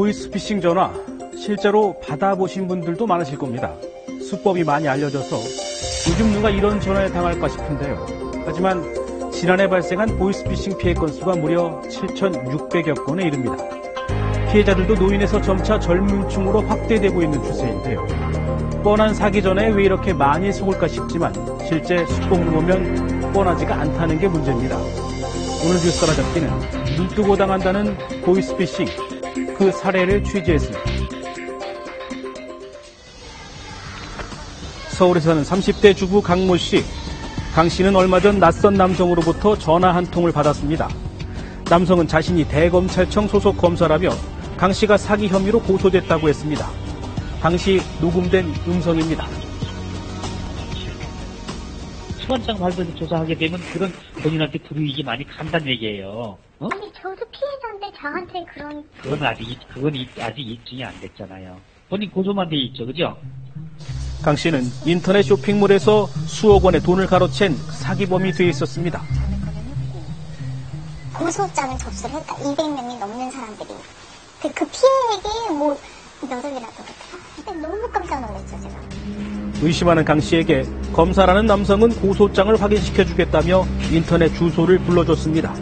보이스피싱 전화 실제로 받아보신 분들도 많으실 겁니다. 수법이 많이 알려져서 요즘 누가 이런 전화에 당할까 싶은데요. 하지만 지난해 발생한 보이스피싱 피해 건수가 무려 7,600여 건에 이릅니다. 피해자들도 노인에서 점차 젊은 층으로 확대되고 있는 추세인데요. 뻔한 사기 전에 왜 이렇게 많이 속을까 싶지만 실제 수법을 보면 뻔하지가 않다는 게 문제입니다. 오늘 뉴스 따라잡기는 눈 뜨고 당한다는 보이스피싱, 그 사례를 취재했습니다. 서울에 사는 30대 주부 강모 씨. 강 씨는 얼마 전 낯선 남성으로부터 전화 한 통을 받았습니다. 남성은 자신이 대검찰청 소속 검사라며 강 씨가 사기 혐의로 고소됐다고 했습니다. 당시 녹음된 음성입니다. 수반장 발표를 조사하게 되면 그런 본인한테 불이익이 많이 간다는 얘기예요. 어? 아니 저도 피해자인데 저한테 그런... 그건 아직 입증이 안 됐잖아요. 본인 고소만 돼 있죠, 그죠? 강 씨는 인터넷 쇼핑몰에서 수억 원의 돈을 가로챈 사기범이 돼 있었습니다. 고소장을 접수를 했다. 200명이 넘는 사람들이. 그 피해액이 몇 억이라도 그렇다. 너무 깜짝 놀랐죠, 제가. 의심하는 강 씨에게 검사라는 남성은 고소장을 확인시켜주겠다며 인터넷 주소를 불러줬습니다.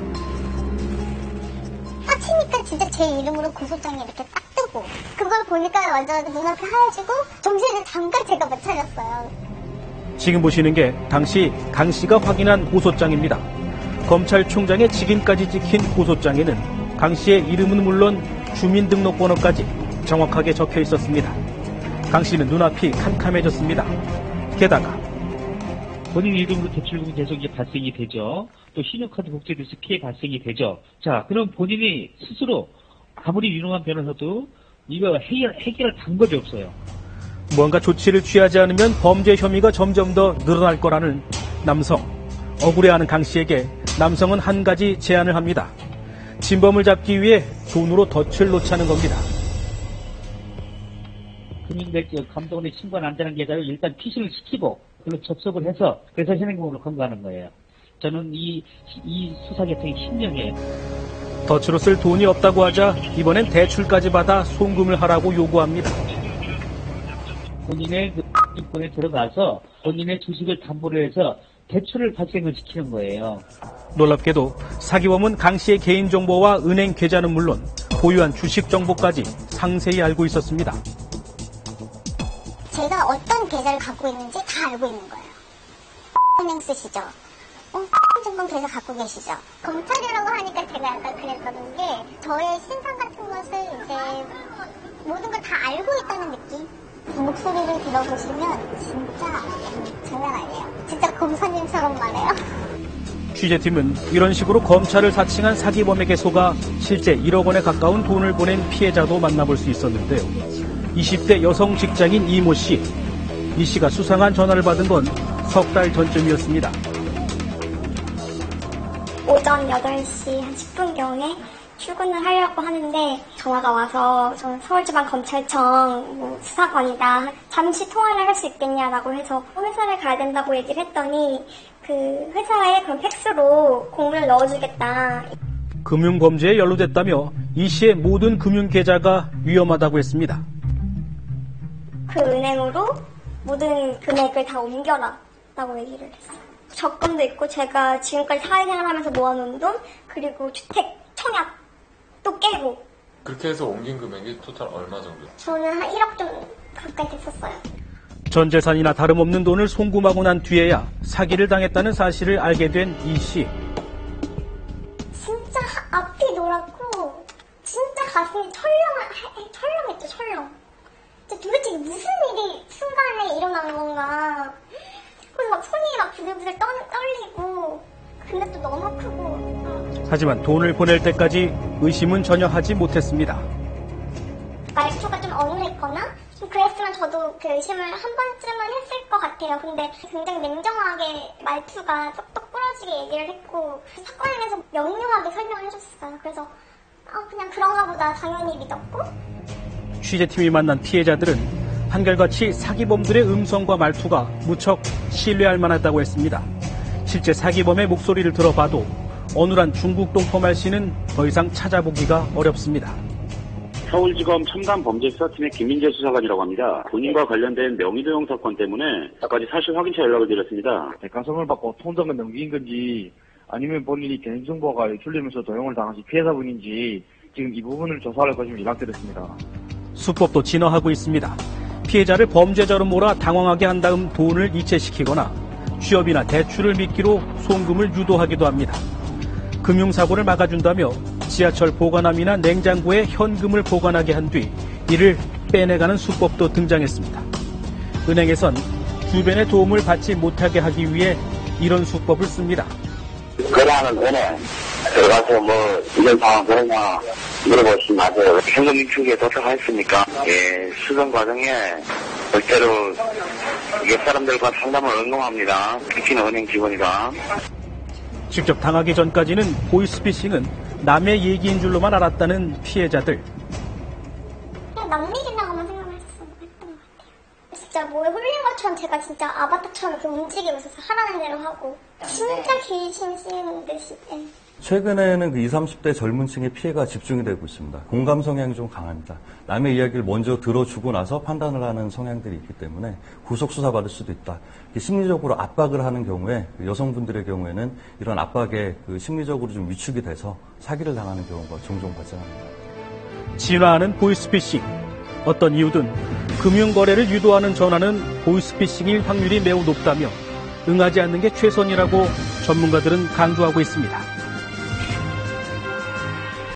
치니까 진짜 제 이름으로 고소장이 이렇게 딱 뜨고 그걸 보니까 완전 눈앞이 하얘지고 정신을 잠깐 제가 못 차렸어요. 지금 보시는 게 당시 강 씨가 확인한 고소장입니다. 검찰총장의 직인까지 찍힌 고소장에는 강 씨의 이름은 물론 주민등록번호까지 정확하게 적혀 있었습니다. 강 씨는 눈앞이 캄캄해졌습니다. 게다가 본인 이름으로 대출금이 계속 이제 발생이 되죠. 또 신용카드 복제돼서 피해 발생이 되죠. 자, 그럼 본인이 스스로 아무리 유능한 변호사도 이거 해결할 방법이 없어요. 뭔가 조치를 취하지 않으면 범죄 혐의가 점점 더 늘어날 거라는 남성. 억울해하는 강 씨에게 남성은 한 가지 제안을 합니다. 진범을 잡기 위해 돈으로 덫을 놓자는 겁니다. 금융감독원에 신고는 안 되는 계좌를 일단 피신을 시키고 그걸로 접속을 해서 그래서 현행범으로 검거하는 거예요. 저는 이 수사 계통이 신명해요. 덫으로 쓸 돈이 없다고 하자 이번엔 대출까지 받아 송금을 하라고 요구합니다. 본인의 인권에 들어가서 본인의 주식을 담보로 해서 대출을 발생을 시키는 거예요. 놀랍게도 사기범은 강 씨의 개인정보와 은행 계좌는 물론 보유한 주식 정보까지 상세히 알고 있었습니다. 제가 어떤 계좌를 갖고 있는지 다 알고 있는 거예요. 은행 쓰시죠? 정보 계좌 갖고 계시죠? 검찰이라고 하니까 제가 약간 그랬던 게 저의 신상 같은 것을 이제 모든 걸 다 알고 있다는 느낌? 목소리를 들어보시면 진짜 장난 아니에요. 진짜 검사님처럼 말해요. 취재팀은 이런 식으로 검찰을 사칭한 사기범에게 속아 실제 1억 원에 가까운 돈을 보낸 피해자도 만나볼 수 있었는데요. 20대 여성 직장인 이모 씨. 이 씨가 수상한 전화를 받은 건 석 달 전쯤이었습니다. 오전 8시 한 10분경에 출근을 하려고 하는데 전화가 와서 저는 서울지방검찰청 수사관이다. 잠시 통화를 할 수 있겠냐라고 해서 회사를 가야 된다고 얘기를 했더니 그 회사에 그럼 팩스로 공문을 넣어주겠다. 금융범죄에 연루됐다며 이 씨의 모든 금융계좌가 위험하다고 했습니다. 그 은행으로 모든 금액을 다 옮겨라라고 얘기를 했어요. 적금도 있고 제가 지금까지 사회생활하면서 모아놓은 돈 그리고 주택, 청약 또 깨고. 그렇게 해서 옮긴 금액이 토탈 얼마 정도? 저는 한 1억 좀 가까이 됐었어요. 전 재산이나 다름없는 돈을 송금하고 난 뒤에야 사기를 당했다는 사실을 알게 된 이 씨. 진짜 앞이 노랗고 진짜 가슴이 철렁했죠, 철렁. 도대체 무슨 일이 순간에 일어난 건가. 그래서 막 손이 막 부들부들 떨리고 근데 또 너무 크고. 하지만 돈을 보낼 때까지 의심은 전혀 하지 못했습니다. 말투가 좀 어눌했거나 좀 그랬으면 저도 그 의심을 한 번쯤은 했을 것 같아요. 근데 굉장히 냉정하게 말투가 똑똑 부러지게 얘기를 했고 사건에 대해서 명료하게 설명을 해줬어요. 그래서 그냥 그런가 보다 당연히 믿었고. 취재팀이 만난 피해자들은 한결같이 사기범들의 음성과 말투가 무척 신뢰할 만하다고 했습니다. 실제 사기범의 목소리를 들어봐도 어눌한 중국 동포 말씨는 더 이상 찾아보기가 어렵습니다. 서울지검 첨단범죄수사팀의 김민재 수사관이라고 합니다. 본인과 관련된 명의도용 사건 때문에 아까지 사실 확인차 연락을 드렸습니다. 대가성을 받고 통장을 넘긴 건지 아니면 본인이 개인정보가 유출되면서 도용을 당하신 피해자분인지 지금 이 부분을 조사할 것을 연락드렸습니다. 수법도 진화하고 있습니다. 피해자를 범죄자로 몰아 당황하게 한 다음 돈을 이체시키거나 취업이나 대출을 미끼로 송금을 유도하기도 합니다. 금융사고를 막아준다며 지하철 보관함이나 냉장고에 현금을 보관하게 한 뒤 이를 빼내가는 수법도 등장했습니다. 은행에선 주변의 도움을 받지 못하게 하기 위해 이런 수법을 씁니다. 거래하는 전에 들어가서 이런 상황 그러냐 물어보시지 마세요. 현금 인출기에 도착했으니까 수정 과정에 절대로 옆 사람들과 상담을 언급합니다. 특히나 은행 직원이다. 직접 당하기 전까지는 보이스피싱은 남의 얘기인 줄로만 알았다는 피해자들. 그냥 남미이라고만 생각했던 것 같아요. 진짜 뭐에 홀린 것처럼 제가 진짜 아바타처럼 이렇게 움직이고 있어서 하라는 대로 하고 진짜 귀신 씌우는 듯이. 최근에는 그 20, 30대 젊은 층의 피해가 집중이 되고 있습니다. 공감 성향이 좀 강합니다. 남의 이야기를 먼저 들어주고 나서 판단을 하는 성향들이 있기 때문에 구속 수사받을 수도 있다. 심리적으로 압박을 하는 경우에 여성분들의 경우에는 이런 압박에 심리적으로 좀 위축이 돼서 사기를 당하는 경우가 종종 발생합니다. 진화하는 보이스피싱. 어떤 이유든 금융거래를 유도하는 전화는 보이스피싱일 확률이 매우 높다며 응하지 않는 게 최선이라고 전문가들은 강조하고 있습니다.